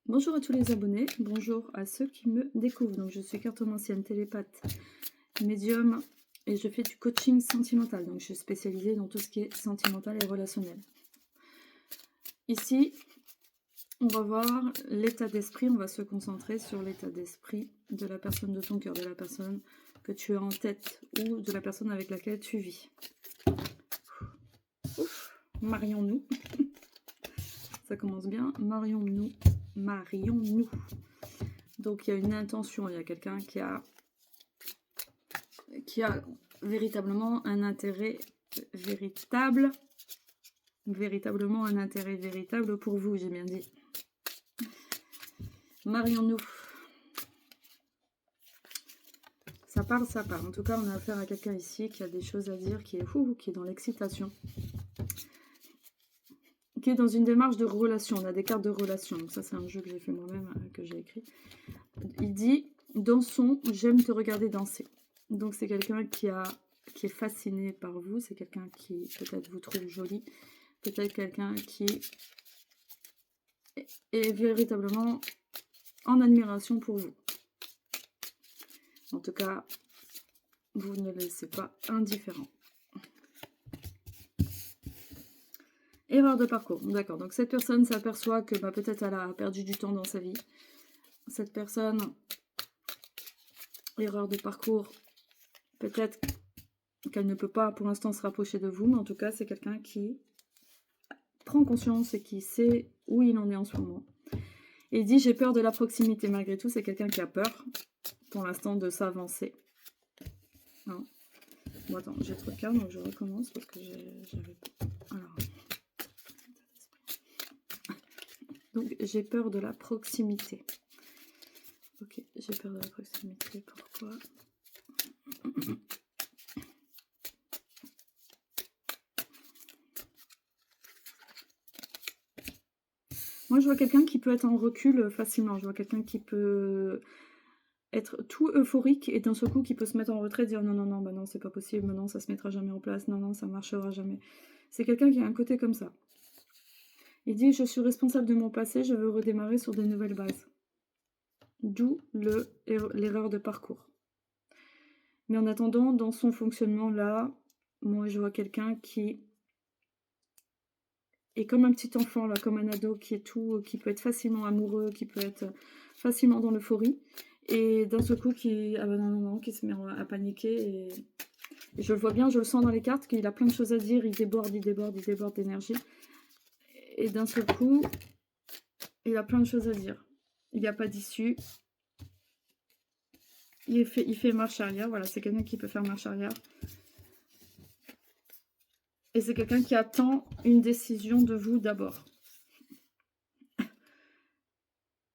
Bonjour à tous les abonnés, bonjour à ceux qui me découvrent. Donc je suis cartomancienne, télépathe, médium et je fais du coaching sentimental. Donc je suis spécialisée dans tout ce qui est sentimental et relationnel. Ici, on va voir l'état d'esprit, on va se concentrer sur l'état d'esprit de la personne de ton cœur, de la personne que tu as en tête ou de la personne avec laquelle tu vis. Ouf, marions-nous. Ça commence bien, marions-nous, marions-nous. Donc il y a une intention, il y a quelqu'un qui a véritablement un intérêt véritablement un intérêt véritable pour vous, j'ai bien dit. Marions-nous. Ça parle, ça parle. En tout cas, on a affaire à quelqu'un ici qui a des choses à dire, qui est dans l'excitation, qui est dans une démarche de relation. On a des cartes de relation. Donc ça, c'est un jeu que j'ai fait moi-même, que j'ai écrit. Il dit « Dansons, j'aime te regarder danser ». Donc c'est quelqu'un qui est fasciné par vous. C'est quelqu'un qui peut-être vous trouve jolie. Peut-être quelqu'un qui est véritablement en admiration pour vous. En tout cas, vous ne laissez pas indifférent. Erreur de parcours. D'accord, donc cette personne s'aperçoit que peut-être elle a perdu du temps dans sa vie. Cette personne, erreur de parcours, peut-être qu'elle ne peut pas pour l'instant se rapprocher de vous, mais en tout cas, c'est quelqu'un qui prend conscience et qui sait où il en est en ce moment. Et il dit, j'ai peur de la proximité. Malgré tout, c'est quelqu'un qui a peur, pour l'instant, de s'avancer. Hein. Bon, attends, j'ai trop de cartes, donc je recommence parce que j'avais pas... Alors... Donc, j'ai peur de la proximité. Ok, j'ai peur de la proximité. Pourquoi? Moi, je vois quelqu'un qui peut être en recul facilement. Je vois quelqu'un qui peut être tout euphorique et d'un seul coup qui peut se mettre en retrait et dire non, non, non, bah non, c'est pas possible, non, ça se mettra jamais en place, non, non, ça marchera jamais. C'est quelqu'un qui a un côté comme ça. Il dit, je suis responsable de mon passé, je veux redémarrer sur de nouvelles bases. D'où l'erreur de parcours. Mais en attendant, dans son fonctionnement là, moi je vois quelqu'un qui est comme un petit enfant, là, comme un ado qui est tout, qui peut être facilement amoureux, qui peut être facilement dans l'euphorie, et d'un seul coup qui, ah ben non, non, non, qui se met à paniquer, et je le vois bien, je le sens dans les cartes, qu'il a plein de choses à dire, il déborde d'énergie, et d'un seul coup, il a plein de choses à dire. Il n'y a pas d'issue. Il fait marche arrière, voilà, c'est quelqu'un qui peut faire marche arrière. Et c'est quelqu'un qui attend une décision de vous d'abord.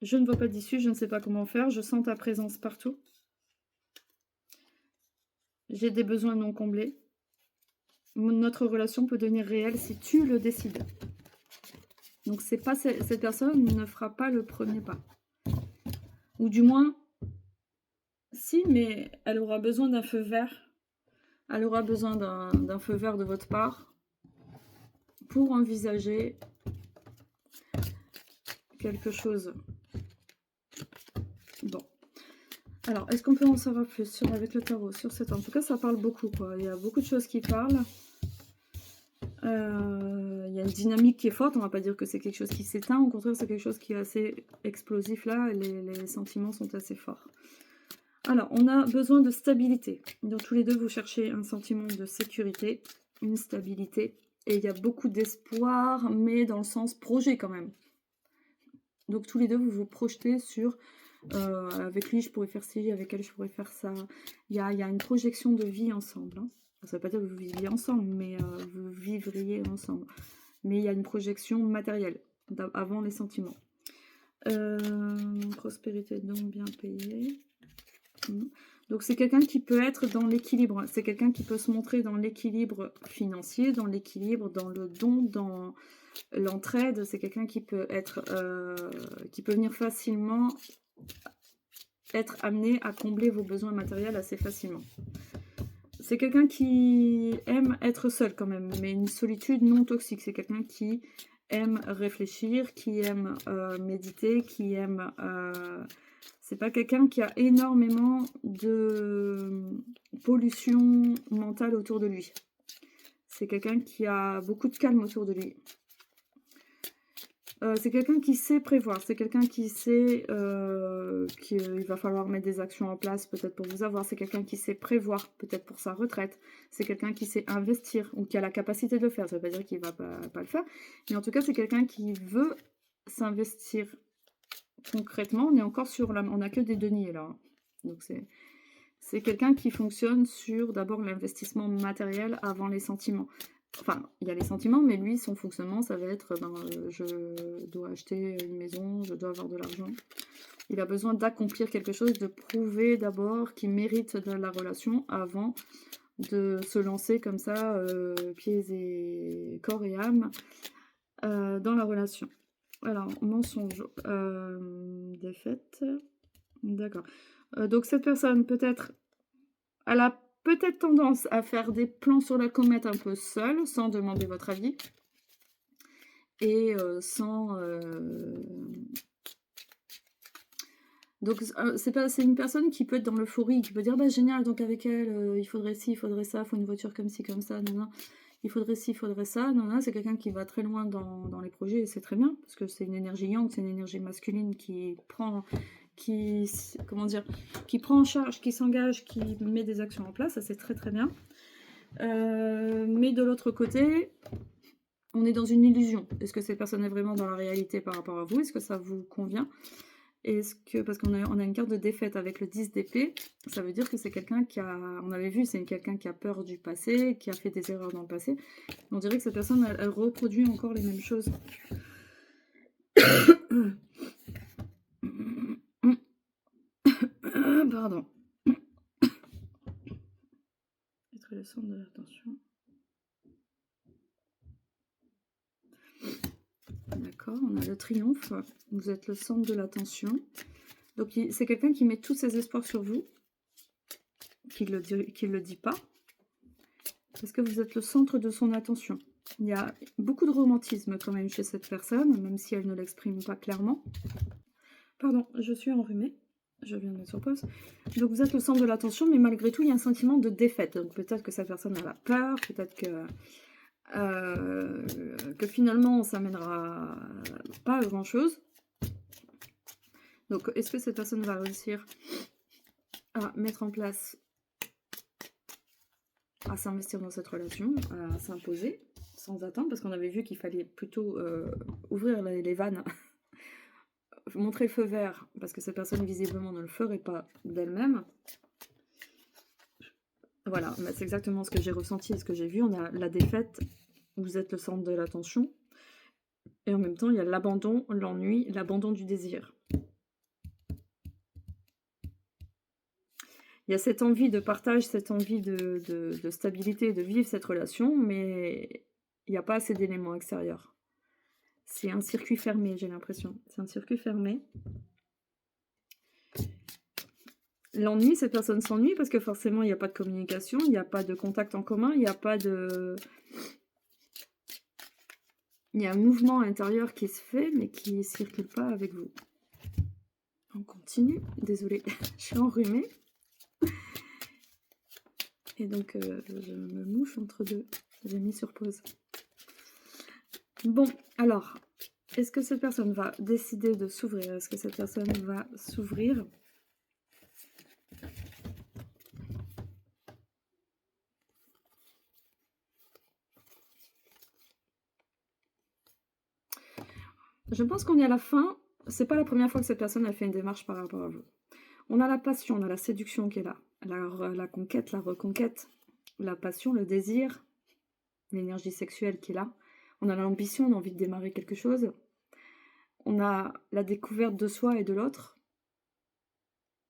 Je ne vois pas d'issue, je ne sais pas comment faire, je sens ta présence partout. J'ai des besoins non comblés. Notre relation peut devenir réelle si tu le décides. Donc c'est pas cette personne ne fera pas le premier pas. Ou du moins, si, mais elle aura besoin d'un feu vert. Elle aura besoin d'un feu vert de votre part pour envisager quelque chose. Bon. Alors, est-ce qu'on peut en savoir plus avec le tarot sur cette... En tout cas, ça parle beaucoup, quoi. Il y a beaucoup de choses qui parlent. Il y a une dynamique qui est forte. On va pas dire que c'est quelque chose qui s'éteint. Au contraire, c'est quelque chose qui est assez explosif, là. Les sentiments sont assez forts. Alors, on a besoin de stabilité. Donc, tous les deux, vous cherchez un sentiment de sécurité, une stabilité. Et il y a beaucoup d'espoir, mais dans le sens projet, quand même. Donc, tous les deux, vous vous projetez sur... avec lui, je pourrais faire ci, avec elle, je pourrais faire ça. Il y a une projection de vie ensemble. Hein. Ça ne veut pas dire que vous viviez ensemble, mais vous vivriez ensemble. Mais il y a une projection matérielle, avant les sentiments. Prospérité, donc bien payé. Donc c'est quelqu'un qui peut être dans l'équilibre. C'est quelqu'un qui peut se montrer dans l'équilibre financier, dans l'équilibre, dans le don, dans l'entraide. C'est quelqu'un qui peut être, qui peut venir facilement être amené à combler vos besoins matériels assez facilement. C'est quelqu'un qui aime être seul quand même, mais une solitude non toxique. C'est quelqu'un qui aime réfléchir, qui aime méditer, qui aime... c'est pas quelqu'un qui a énormément de pollution mentale autour de lui. C'est quelqu'un qui a beaucoup de calme autour de lui. C'est quelqu'un qui sait prévoir, c'est quelqu'un qui sait qu'il va falloir mettre des actions en place peut-être pour vous avoir, c'est quelqu'un qui sait prévoir peut-être pour sa retraite, c'est quelqu'un qui sait investir ou qui a la capacité de le faire, ça ne veut pas dire qu'il ne va pas le faire, mais en tout cas c'est quelqu'un qui veut s'investir concrètement. On est encore sur on n'a que des deniers là, donc c'est quelqu'un qui fonctionne sur d'abord l'investissement matériel avant les sentiments. Enfin, il y a les sentiments, mais lui, son fonctionnement, ça va être je dois acheter une maison, je dois avoir de l'argent. Il a besoin d'accomplir quelque chose, de prouver d'abord qu'il mérite de la relation avant de se lancer comme ça, pieds et corps et âme, dans la relation. Alors, mensonge, défaite, d'accord. Donc, cette personne, peut-être, elle a peut-être tendance à faire des plans sur la comète un peu seule, sans demander votre avis. Et sans... Donc, c'est une personne qui peut être dans l'euphorie, qui peut dire, bah génial, donc avec elle, il faudrait ci, il faudrait ça, il faut une voiture comme ci, comme ça, non, non. Il faudrait ci, il faudrait ça, non, non. C'est quelqu'un qui va très loin dans les projets, et c'est très bien, parce que c'est une énergie yang, c'est une énergie masculine qui prend... comment dire, qui prend en charge, qui s'engage, qui met des actions en place, ça c'est très très bien. Mais de l'autre côté, on est dans une illusion. Est-ce que cette personne est vraiment dans la réalité par rapport à vous? Est-ce que ça vous convient? Est-ce que, parce qu'on a une carte de défaite avec le 10 d'épée, ça veut dire que c'est quelqu'un qui a, on avait vu, c'est quelqu'un qui a peur du passé, qui a fait des erreurs dans le passé. On dirait que cette personne, elle reproduit encore les mêmes choses. Pardon. Être le centre de l'attention. D'accord, on a le triomphe. Vous êtes le centre de l'attention. Donc c'est quelqu'un qui met tous ses espoirs sur vous, qui le dit pas, parce que vous êtes le centre de son attention. Il y a beaucoup de romantisme quand même chez cette personne, même si elle ne l'exprime pas clairement. Pardon, je suis enrhumée. Je viens de mettre sur pause. Donc vous êtes le centre de l'attention, mais malgré tout, il y a un sentiment de défaite. Donc peut-être que cette personne a la peur, peut-être que finalement, ça mènera pas à grand-chose. Donc est-ce que cette personne va réussir à mettre en place, à s'investir dans cette relation, à s'imposer, sans attendre, parce qu'on avait vu qu'il fallait plutôt ouvrir les vannes, montrer le feu vert, parce que cette personne visiblement ne le ferait pas d'elle-même. Voilà, c'est exactement ce que j'ai ressenti et ce que j'ai vu. On a la défaite, vous êtes le centre de l'attention, et en même temps il y a l'abandon, l'ennui, l'abandon du désir. Il y a cette envie de partage, cette envie de stabilité, de vivre cette relation, mais il n'y a pas assez d'éléments extérieurs. C'est un circuit fermé, j'ai l'impression. C'est un circuit fermé. L'ennui, cette personne s'ennuie parce que forcément, il n'y a pas de communication, il n'y a pas de contact en commun, il n'y a pas de... Il y a un mouvement intérieur qui se fait, mais qui ne circule pas avec vous. On continue. Désolée, je suis enrhumée. Et donc, je me mouche entre deux. J'ai mis sur pause. Bon, alors, est-ce que cette personne va décider de s'ouvrir? Est-ce que cette personne va s'ouvrir? Je pense qu'on est à la fin. C'est pas la première fois que cette personne a fait une démarche par rapport à vous. On a la passion, on a la séduction qui est là. La conquête, la reconquête, la passion, le désir, l'énergie sexuelle qui est là. On a l'ambition, on a envie de démarrer quelque chose. On a la découverte de soi et de l'autre.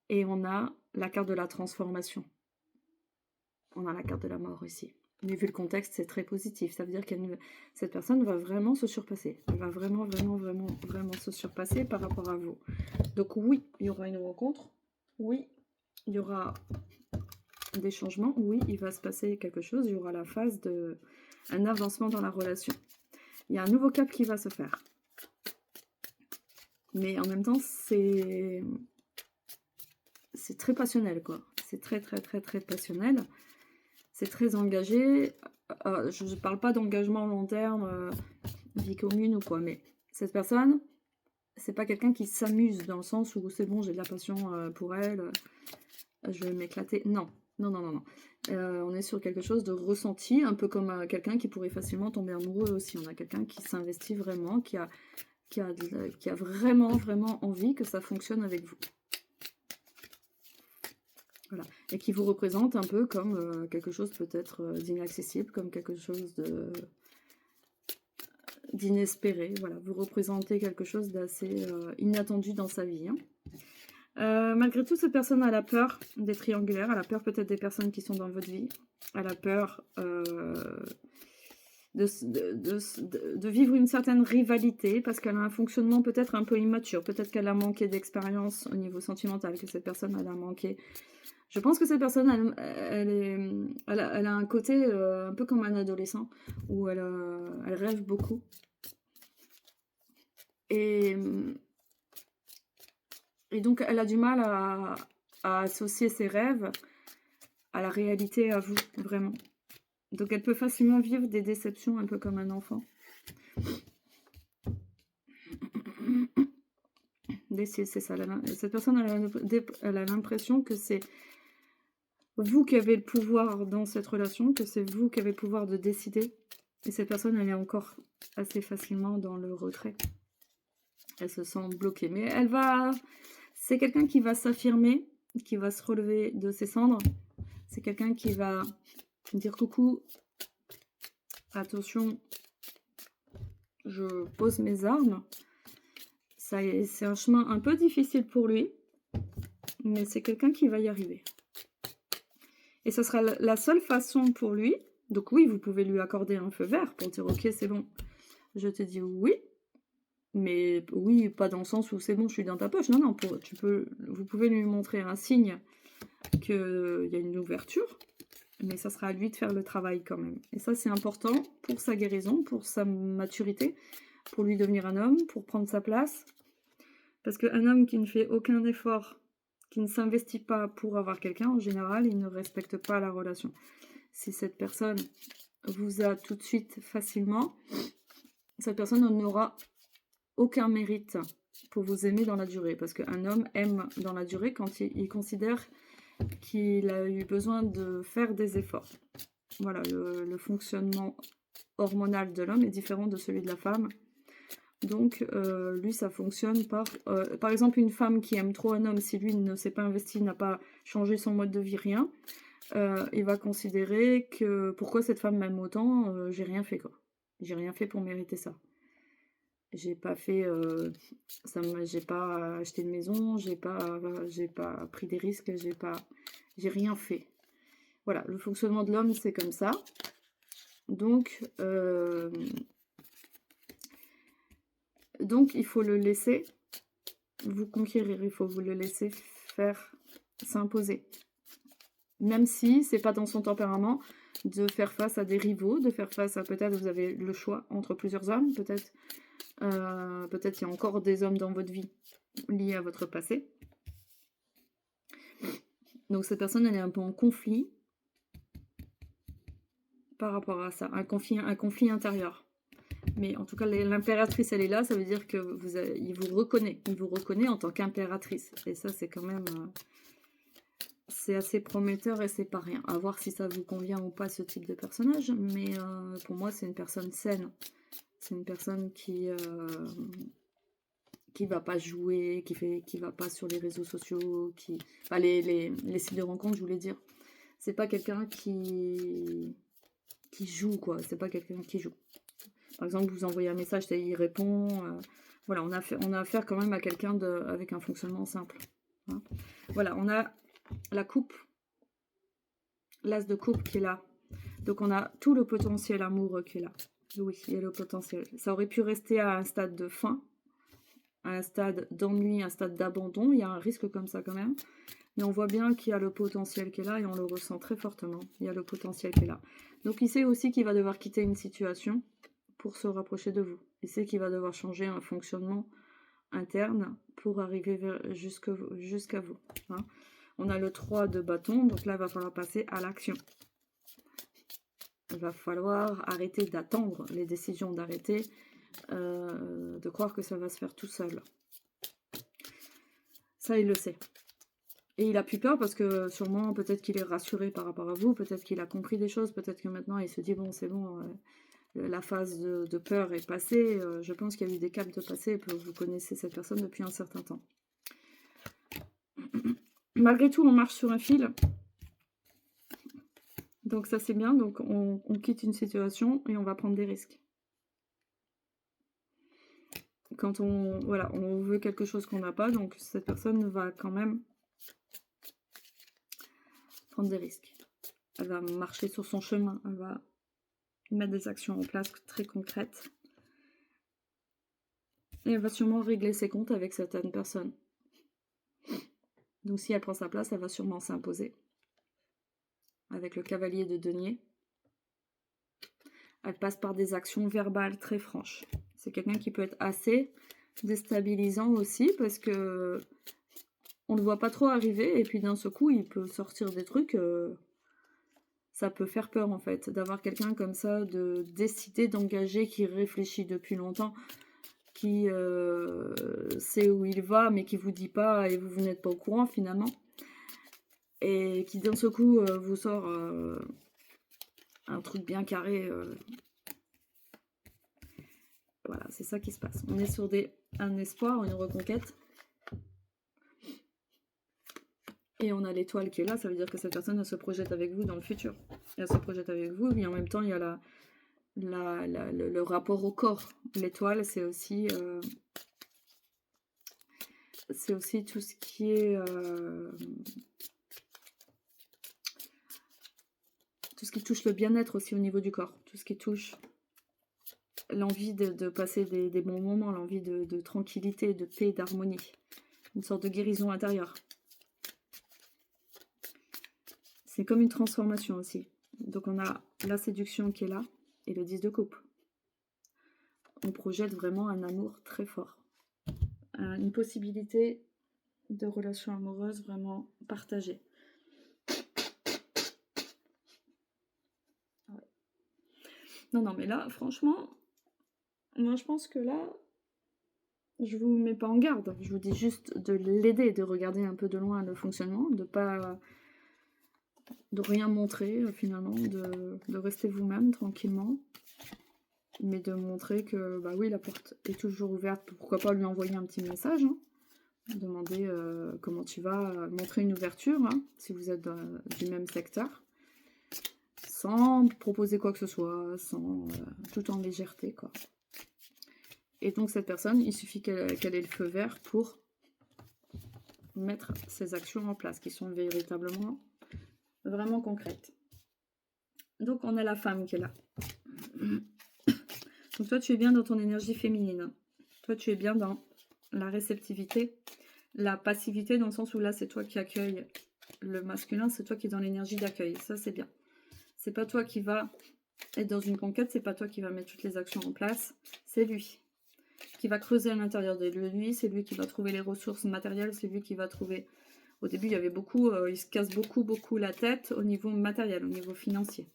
Et on a la carte de la transformation. On a la carte de la mort ici. Mais vu le contexte, c'est très positif. Ça veut dire que cette personne va vraiment se surpasser. Elle va vraiment se surpasser par rapport à vous. Donc oui, il y aura une rencontre. Oui, il y aura des changements. Oui, il va se passer quelque chose. Il y aura la phase de un avancement dans la relation. Il y a un nouveau cap qui va se faire. Mais en même temps, c'est très passionnel, quoi. C'est très, très, très, très passionnel. C'est très engagé. Je ne parle pas d'engagement long terme, vie commune ou quoi, mais cette personne, c'est pas quelqu'un qui s'amuse dans le sens où c'est bon, j'ai de la passion pour elle, je vais m'éclater. Non, non, non, non, non. On est sur quelque chose de ressenti, un peu comme quelqu'un qui pourrait facilement tomber amoureux aussi. On a quelqu'un qui s'investit vraiment, qui a vraiment, vraiment envie que ça fonctionne avec vous. Voilà. Et qui vous représente un peu comme quelque chose peut-être d'inaccessible, comme quelque chose d'inespéré. Voilà, vous représentez quelque chose d'assez inattendu dans sa vie. Hein. Malgré tout, cette personne a la peur des triangulaires, elle a peur peut-être des personnes qui sont dans votre vie, elle a peur de vivre une certaine rivalité parce qu'elle a un fonctionnement peut-être un peu immature, peut-être qu'elle a manqué d'expérience au niveau sentimental, que cette personne elle a manqué. Je pense que cette personne, elle a un côté un peu comme un adolescent, où elle rêve beaucoup. Et donc, elle a du mal à associer ses rêves à la réalité, à vous, vraiment. Donc, elle peut facilement vivre des déceptions, un peu comme un enfant. C'est ça. Cette personne, elle a l'impression que c'est vous qui avez le pouvoir dans cette relation, que c'est vous qui avez le pouvoir de décider. Et cette personne, elle est encore assez facilement dans le retrait. Elle se sent bloquée. Mais elle va... C'est quelqu'un qui va s'affirmer, qui va se relever de ses cendres. C'est quelqu'un qui va dire coucou. Attention, je pose mes armes. C'est un chemin un peu difficile pour lui. Mais c'est quelqu'un qui va y arriver. Et ce sera la seule façon pour lui. Donc oui, vous pouvez lui accorder un feu vert pour dire ok, c'est bon. Je te dis oui. Mais oui, pas dans le sens où c'est bon, je suis dans ta poche. Non, non, vous pouvez lui montrer un signe qu'il y a une ouverture. Mais ça sera à lui de faire le travail quand même. Et ça, c'est important pour sa guérison, pour sa maturité, pour lui devenir un homme, pour prendre sa place. Parce qu'un homme qui ne fait aucun effort, qui ne s'investit pas pour avoir quelqu'un, en général, il ne respecte pas la relation. Si cette personne vous a tout de suite facilement, cette personne n'aura aucun mérite pour vous aimer dans la durée. Parce qu'un homme aime dans la durée quand il considère qu'il a eu besoin de faire des efforts. Voilà, le fonctionnement hormonal de l'homme est différent de celui de la femme. Donc, lui, ça fonctionne par exemple, une femme qui aime trop un homme, si lui ne s'est pas investi, n'a pas changé son mode de vie, rien, il va considérer que pourquoi cette femme m'aime autant, j'ai rien fait, quoi. J'ai rien fait pour mériter ça. J'ai pas fait, j'ai pas acheté de maison, j'ai pas pris des risques, j'ai rien fait. Voilà, le fonctionnement de l'homme, c'est comme ça. Donc, il faut le laisser vous conquérir, il faut vous le laisser faire s'imposer. Même si c'est pas dans son tempérament de faire face à des rivaux, de faire face à peut-être vous avez le choix entre plusieurs hommes, peut-être il y a encore des hommes dans votre vie liés à votre passé. Donc cette personne, elle est un peu en conflit par rapport à ça, un conflit intérieur. Mais en tout cas, l'impératrice, elle est là, ça veut dire que il vous reconnaît en tant qu'impératrice. Et ça, c'est quand même... c'est assez prometteur et c'est pas rien. À voir si ça vous convient ou pas, ce type de personnage. Mais pour moi, c'est une personne saine. C'est une personne qui va pas jouer, qui va pas sur les réseaux sociaux, enfin, les sites de rencontres, je voulais dire. C'est pas quelqu'un qui joue, quoi. C'est pas quelqu'un qui joue. Par exemple, vous envoyez un message, il répond. Voilà, on a affaire quand même à quelqu'un avec un fonctionnement simple. Hein. Voilà, on a la coupe, l'as de coupe qui est là. Donc on a tout le potentiel amoureux qui est là. Oui, il y a le potentiel. Ça aurait pu rester à un stade de fin, à un stade d'ennui, un stade d'abandon. Il y a un risque comme ça quand même. Mais on voit bien qu'il y a le potentiel qui est là et on le ressent très fortement. Il y a le potentiel qui est là. Donc il sait aussi qu'il va devoir quitter une situation pour se rapprocher de vous. Il sait qu'il va devoir changer un fonctionnement interne pour arriver jusqu'à vous. Hein. On a le 3 de bâton, donc là, il va falloir passer à l'action. Il va falloir arrêter d'attendre les décisions, d'arrêter de croire que ça va se faire tout seul. Ça, il le sait. Et il a plus peur parce que sûrement, peut-être qu'il est rassuré par rapport à vous, peut-être qu'il a compris des choses, peut-être que maintenant, il se dit, bon, c'est bon, la phase de peur est passée. Je pense qu'il y a eu des caps de passé, vous connaissez cette personne depuis un certain temps. Malgré tout, on marche sur un fil. Donc ça, c'est bien. Donc, on quitte une situation et on va prendre des risques. Quand on veut quelque chose qu'on n'a pas, donc cette personne va quand même prendre des risques. Elle va marcher sur son chemin, elle va mettre des actions en place très concrètes. Et elle va sûrement régler ses comptes avec certaines personnes. Donc si elle prend sa place, elle va sûrement s'imposer. Avec le cavalier de denier. Elle passe par des actions verbales très franches. C'est quelqu'un qui peut être assez déstabilisant aussi parce que on ne le voit pas trop arriver et puis d'un seul coup, il peut sortir des trucs. Ça peut faire peur en fait, d'avoir quelqu'un comme ça, de décider, d'engager, qui réfléchit depuis longtemps, qui sait où il va, mais qui vous dit pas et vous n'êtes pas au courant finalement. Et qui d'un seul coup vous sort un truc bien carré. Voilà, c'est ça qui se passe. On est sur un espoir, une reconquête. Et on a l'étoile qui est là, ça veut dire que cette personne elle se projette avec vous dans le futur. Elle se projette avec vous, mais en même temps, il y a le rapport au corps. L'étoile, c'est aussi tout ce qui est... tout ce qui touche le bien-être aussi au niveau du corps. Tout ce qui touche l'envie de passer des bons moments, l'envie de tranquillité, de paix, d'harmonie. Une sorte de guérison intérieure. C'est comme une transformation aussi. Donc on a la séduction qui est là et le 10 de coupe. On projette vraiment un amour très fort. Une possibilité de relation amoureuse vraiment partagée. Ouais. Non, mais là, franchement, moi je pense que là, je vous mets pas en garde. Je vous dis juste de l'aider, de regarder un peu de loin le fonctionnement, de rien montrer finalement, de rester vous-même tranquillement, mais de montrer que bah oui, la porte est toujours ouverte. Pourquoi pas lui envoyer un petit message, hein, demander comment tu vas, montrer une ouverture hein, si vous êtes du même secteur, sans proposer quoi que ce soit, tout en légèreté quoi. Et donc cette personne, il suffit qu'elle ait le feu vert pour mettre ses actions en place qui sont véritablement vraiment concrètes. Donc on a la femme qui est là. Donc toi tu es bien dans ton énergie féminine. Toi tu es bien dans la réceptivité, la passivité dans le sens où là c'est toi qui accueille le masculin, c'est toi qui es dans l'énergie d'accueil. Ça c'est bien. C'est pas toi qui va être dans une conquête, c'est pas toi qui va mettre toutes les actions en place, c'est lui qui va creuser à l'intérieur de lui, c'est lui qui va trouver les ressources matérielles, c'est lui qui va trouver... Au début, il y avait beaucoup, il se casse beaucoup la tête au niveau matériel, au niveau financier.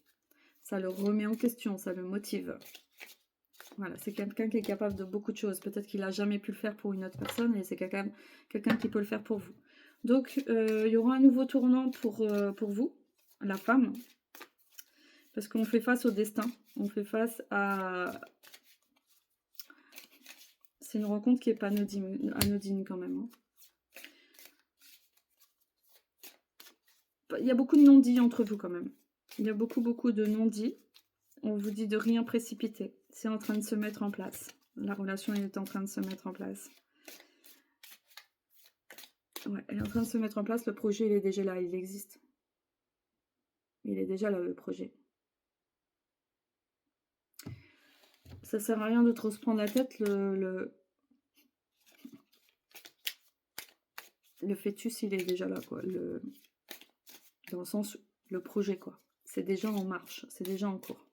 Ça le remet en question, ça le motive. Voilà, c'est quelqu'un qui est capable de beaucoup de choses. Peut-être qu'il n'a jamais pu le faire pour une autre personne, et c'est quelqu'un qui peut le faire pour vous. Donc, il y aura un nouveau tournant pour vous, la femme, parce qu'on fait face au destin, on fait face à... C'est une rencontre qui n'est pas anodine quand même. Hein. Il y a beaucoup de non-dits entre vous quand même. Il y a beaucoup de non-dits. On vous dit de rien précipiter. C'est en train de se mettre en place. La relation est en train de se mettre en place. Ouais, elle est en train de se mettre en place. Le projet, il est déjà là. Il existe. Il est déjà là, le projet. Ça sert à rien de trop se prendre la tête. Le fœtus, il est déjà là, quoi. Dans le sens, le projet, quoi. C'est déjà en marche. C'est déjà en cours.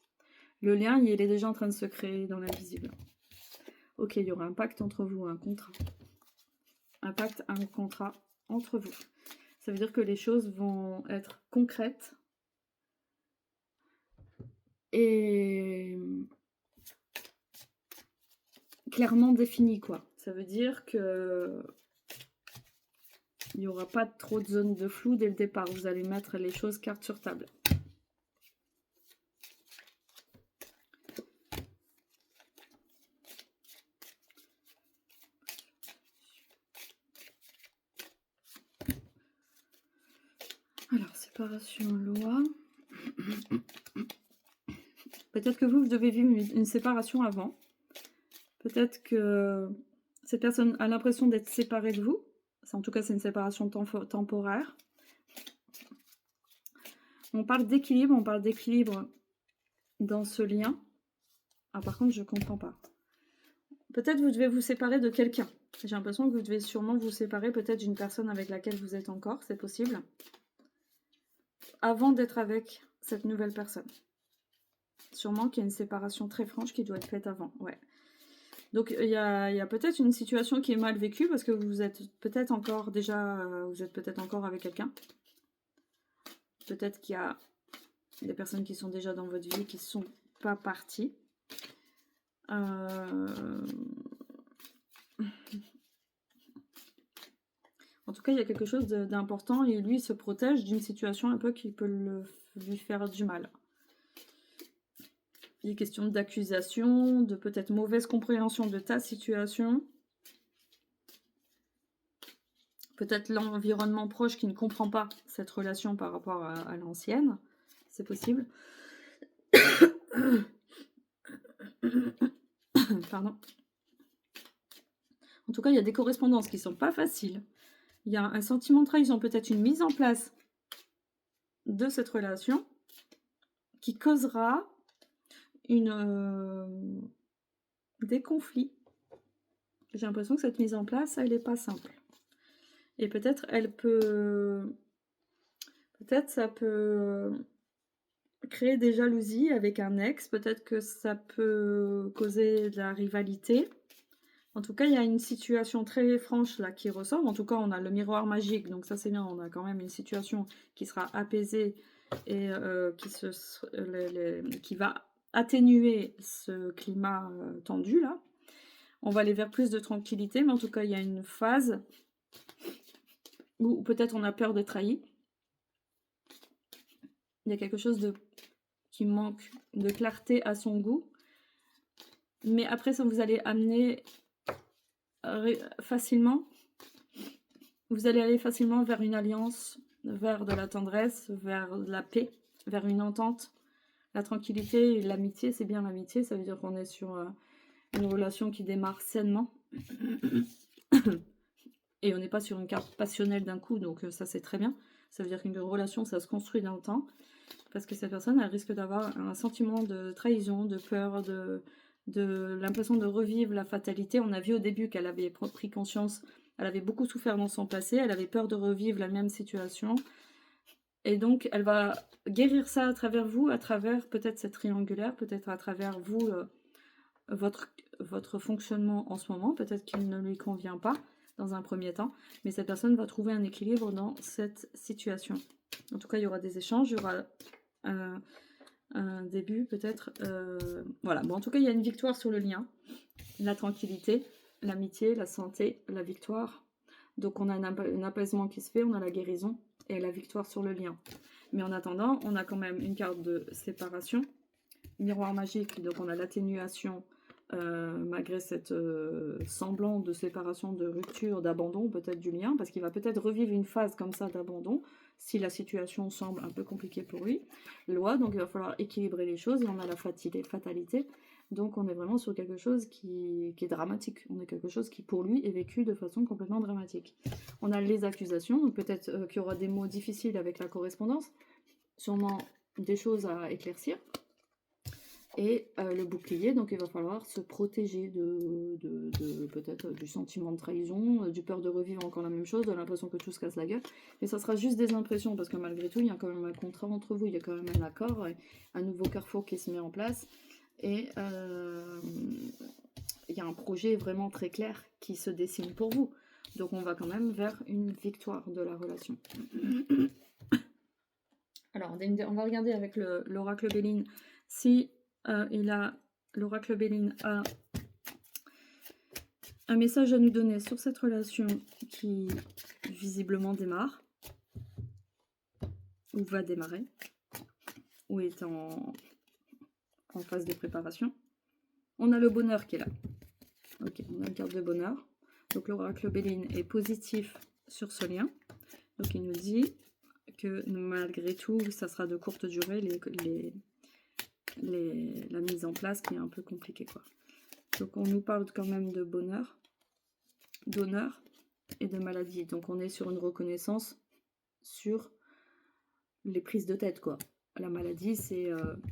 Le lien, il est déjà en train de se créer dans l'invisible. Ok, il y aura un pacte entre vous, un contrat. Un pacte, un contrat entre vous. Ça veut dire que les choses vont être concrètes et clairement définies, quoi. Ça veut dire que il n'y aura pas trop de zone de flou dès le départ. Vous allez mettre les choses carte sur table. Alors, séparation, loi. Peut-être que vous devez vivre une séparation avant. Peut-être que cette personne a l'impression d'être séparée de vous. En tout cas, c'est une séparation temporaire. On parle d'équilibre dans ce lien. Ah, par contre, je ne comprends pas. Peut-être vous devez vous séparer de quelqu'un. J'ai l'impression que vous devez sûrement vous séparer peut-être d'une personne avec laquelle vous êtes encore, c'est possible. Avant d'être avec cette nouvelle personne. Sûrement qu'il y a une séparation très franche qui doit être faite avant, ouais. Donc il y a peut-être une situation qui est mal vécue parce que vous êtes peut-être encore avec quelqu'un. Peut-être qu'il y a des personnes qui sont déjà dans votre vie qui ne sont pas parties. En tout cas, il y a quelque chose d'important et lui, il se protège d'une situation un peu qui peut lui faire du mal. Il est question d'accusation, de peut-être mauvaise compréhension de ta situation. Peut-être l'environnement proche qui ne comprend pas cette relation par rapport à l'ancienne. C'est possible. Pardon. En tout cas, il y a des correspondances qui ne sont pas faciles. Il y a un sentiment de trahison, peut-être une mise en place de cette relation qui causera des conflits. J'ai l'impression que cette mise en place, elle n'est pas simple. Et peut-être ça peut créer des jalousies avec un ex. Peut-être que ça peut causer de la rivalité. En tout cas, il y a une situation très franche là qui ressort. En tout cas, on a le miroir magique, donc ça c'est bien. On a quand même une situation qui sera apaisée et qui va atténuer ce climat tendu là. On va aller vers plus de tranquillité, mais en tout cas, il y a une phase où peut-être on a peur de trahir. Il y a quelque chose qui manque de clarté à son goût. Mais après, ça vous allez amener facilement. Vous allez aller facilement vers une alliance, vers de la tendresse, vers de la paix, vers une entente. La tranquillité et l'amitié, c'est bien l'amitié. Ça veut dire qu'on est sur une relation qui démarre sainement. Et on n'est pas sur une carte passionnelle d'un coup, donc ça c'est très bien. Ça veut dire qu'une relation, ça se construit dans le temps. Parce que cette personne, elle risque d'avoir un sentiment de trahison, de peur, de l'impression de revivre la fatalité. On a vu au début qu'elle avait pris conscience, elle avait beaucoup souffert dans son passé, elle avait peur de revivre la même situation. Et donc, elle va guérir ça à travers vous, à travers peut-être cette triangulaire, peut-être à travers vous, votre fonctionnement en ce moment. Peut-être qu'il ne lui convient pas dans un premier temps, mais cette personne va trouver un équilibre dans cette situation. En tout cas, il y aura des échanges, il y aura un début peut-être. Voilà, bon, en tout cas, il y a une victoire sur le lien, la tranquillité, l'amitié, la santé, la victoire. Donc, on a un apaisement qui se fait, on a la guérison et la victoire sur le lien. Mais en attendant, on a quand même une carte de séparation, miroir magique, donc on a l'atténuation malgré cette semblant de séparation, de rupture, d'abandon peut-être du lien, parce qu'il va peut-être revivre une phase comme ça d'abandon, si la situation semble un peu compliquée pour lui. Loi, donc il va falloir équilibrer les choses, et on a la fatalité, donc on est vraiment sur quelque chose qui est dramatique, on est quelque chose qui pour lui est vécu de façon complètement dramatique. On a les accusations, donc peut-être qu'il y aura des mots difficiles avec la correspondance, sûrement des choses à éclaircir. Et le bouclier, donc il va falloir se protéger de peut-être du sentiment de trahison, du peur de revivre encore la même chose, de l'impression que tout se casse la gueule. Mais ça sera juste des impressions, parce que malgré tout, il y a quand même un contrat entre vous, il y a quand même un accord, un nouveau carrefour qui se met en place. Et il y a un projet vraiment très clair qui se dessine pour vous. Donc on va quand même vers une victoire de la relation. Alors on va regarder avec l'oracle Béline si l'oracle Béline a un message à nous donner sur cette relation qui visiblement démarre, ou va démarrer, ou est en phase de préparation. On a le bonheur qui est là. Ok, on a une carte de bonheur. Donc l'oracle Béline est positif sur ce lien. Donc il nous dit que malgré tout, ça sera de courte durée la mise en place qui est un peu compliquée, quoi. Donc on nous parle quand même de bonheur, d'honneur et de maladie. Donc on est sur une reconnaissance sur les prises de tête, quoi. La maladie, c'est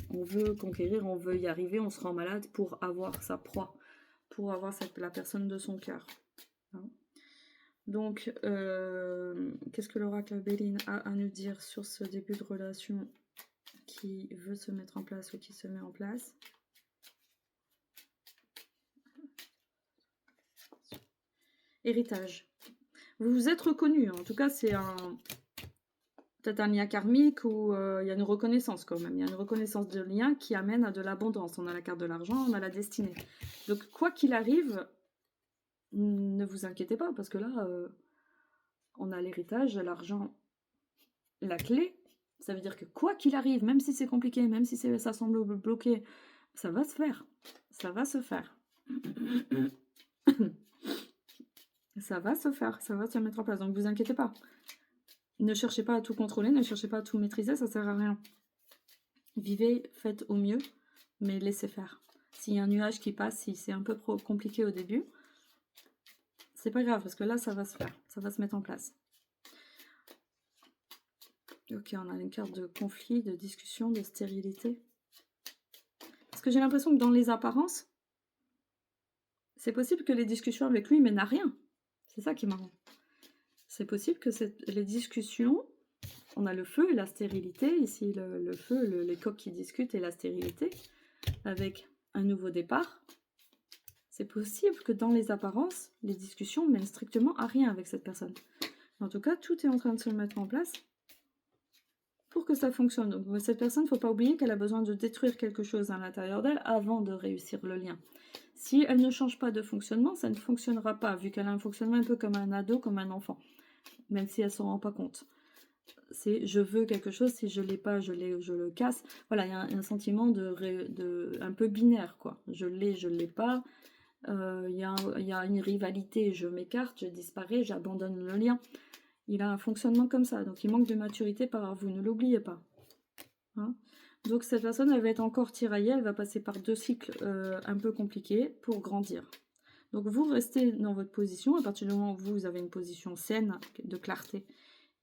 on veut conquérir, on veut y arriver, on se rend malade pour avoir sa proie, pour avoir la personne de son cœur. Hein. Donc, qu'est-ce que l'oracle Béline a à nous dire sur ce début de relation qui veut se mettre en place ou qui se met en place? Héritage. Vous vous êtes reconnu, en tout cas c'est peut-être un lien karmique ou il y a une reconnaissance quand même. Il y a une reconnaissance de lien qui amène à de l'abondance. On a la carte de l'argent, on a la destinée. Donc quoi qu'il arrive, ne vous inquiétez pas parce que là, on a l'héritage, l'argent, la clé. Ça veut dire que quoi qu'il arrive, même si c'est compliqué, même si ça semble bloqué, ça va se faire. Ça va se faire. Ça va se faire, ça va se mettre en place. Donc, vous inquiétez pas. Ne cherchez pas à tout contrôler, ne cherchez pas à tout maîtriser, ça sert à rien. Vivez, faites au mieux, mais laissez faire. S'il y a un nuage qui passe, si c'est un peu trop compliqué au début, c'est pas grave, parce que là, ça va se faire. Ça va se mettre en place. Ok, on a une carte de conflit, de discussion, de stérilité. Parce que j'ai l'impression que dans les apparences, c'est possible que les discussions avec lui mènent à rien. C'est ça qui est marrant. C'est possible que les discussions, on a le feu et la stérilité, ici le feu, les coqs qui discutent et la stérilité, avec un nouveau départ. C'est possible que dans les apparences, les discussions mènent strictement à rien avec cette personne. En tout cas, tout est en train de se mettre en place pour que ça fonctionne. Donc cette personne, il ne faut pas oublier qu'elle a besoin de détruire quelque chose à l'intérieur d'elle avant de réussir le lien. Si elle ne change pas de fonctionnement, ça ne fonctionnera pas, vu qu'elle a un fonctionnement un peu comme un ado, comme un enfant, même si elle ne s'en rend pas compte. C'est je veux quelque chose, si je ne l'ai pas, je le casse. Voilà, il y a un sentiment un peu binaire, quoi. Je l'ai, je ne l'ai pas. Il y a une rivalité, je m'écarte, je disparais, j'abandonne le lien. Il a un fonctionnement comme ça, donc il manque de maturité par vous, ne l'oubliez pas. Hein, donc cette personne, elle va être encore tiraillée, elle va passer par 2 cycles un peu compliqués pour grandir. Donc vous restez dans votre position, à partir du moment où vous avez une position saine, de clarté,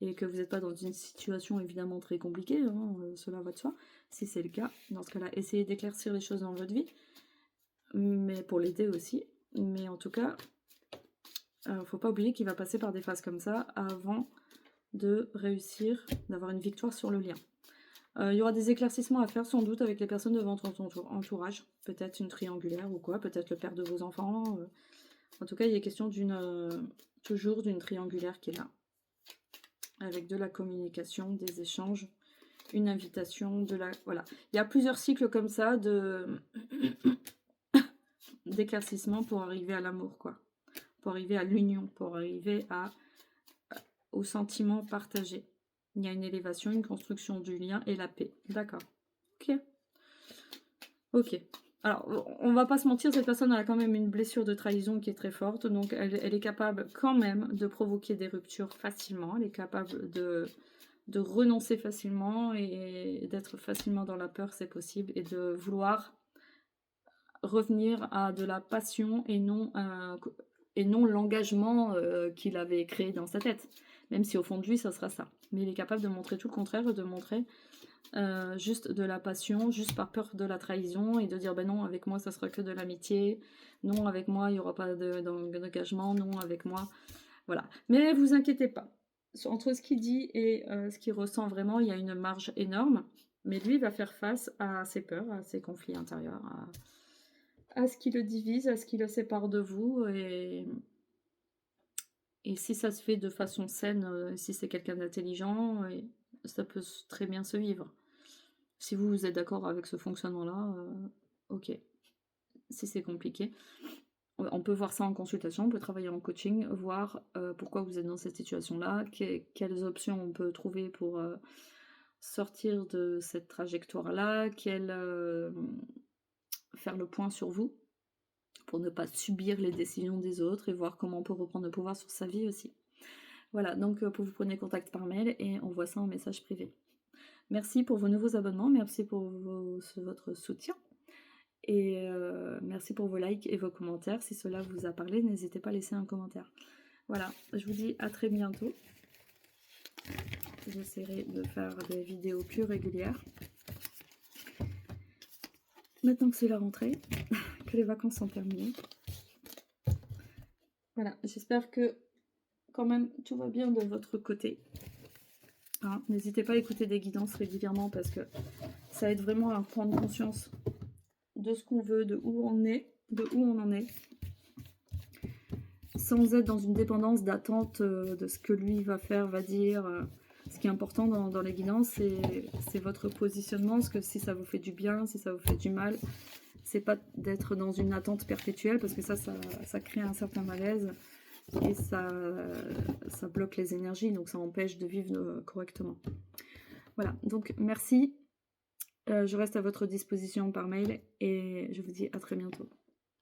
et que vous n'êtes pas dans une situation évidemment très compliquée, hein, cela va de soi. Si c'est le cas, dans ce cas-là, essayez d'éclaircir les choses dans votre vie, mais pour l'aider aussi. Mais en tout cas, faut pas oublier qu'il va passer par des phases comme ça avant de réussir, d'avoir une victoire sur le lien. Il y aura des éclaircissements à faire sans doute avec les personnes de votre entourage, peut-être une triangulaire ou quoi, peut-être le père de vos enfants. En tout cas, il est question toujours d'une triangulaire qui est là, avec de la communication, des échanges, une invitation, voilà. Il y a plusieurs cycles comme ça d'éclaircissement pour arriver à l'amour, quoi. Pour arriver à l'union, pour arriver au sentiment partagé. Il y a une élévation, une construction du lien et la paix. D'accord. Ok. Ok. Alors, on va pas se mentir, cette personne a quand même une blessure de trahison qui est très forte. Donc, elle est capable quand même de provoquer des ruptures facilement. Elle est capable de renoncer facilement et d'être facilement dans la peur, c'est possible. Et de vouloir revenir à de la passion et non l'engagement qu'il avait créé dans sa tête. Même si au fond de lui, ça sera ça. Mais il est capable de montrer tout le contraire, de montrer juste de la passion, juste par peur de la trahison, et de dire, ben non, avec moi, ça sera que de l'amitié. Non, avec moi, il n'y aura pas d'engagement. Non, avec moi. Voilà. Mais vous inquiétez pas. Entre ce qu'il dit et ce qu'il ressent vraiment, il y a une marge énorme. Mais lui, il va faire face à ses peurs, à ses conflits intérieurs, à ce qui le divise, à ce qui le sépare de vous. Et si ça se fait de façon saine, si c'est quelqu'un d'intelligent, ça peut très bien se vivre. Si vous êtes d'accord avec ce fonctionnement-là, ok. Si c'est compliqué, on peut voir ça en consultation, on peut travailler en coaching, voir pourquoi vous êtes dans cette situation-là, quelles options on peut trouver pour sortir de cette trajectoire-là, faire le point sur vous, pour ne pas subir les décisions des autres et voir comment on peut reprendre le pouvoir sur sa vie aussi. Voilà, donc vous prenez contact par mail et on voit ça en message privé. Merci pour vos nouveaux abonnements, merci pour votre soutien. Et merci pour vos likes et vos commentaires. Si cela vous a parlé, n'hésitez pas à laisser un commentaire. Voilà, je vous dis à très bientôt. J'essaierai de faire des vidéos plus régulières. Maintenant que c'est la rentrée, que les vacances sont terminées. Voilà, j'espère que quand même tout va bien de votre côté. Hein, n'hésitez pas à écouter des guidances régulièrement parce que ça aide vraiment à prendre conscience de ce qu'on veut, de où on en est, sans être dans une dépendance d'attente de ce que lui va faire, va dire. Ce qui est important dans les guidances, c'est votre positionnement, parce que si ça vous fait du bien, si ça vous fait du mal, c'est pas d'être dans une attente perpétuelle, parce que ça crée un certain malaise, et ça bloque les énergies, donc ça empêche de vivre correctement. Voilà, donc merci. Je reste à votre disposition par mail, et je vous dis à très bientôt.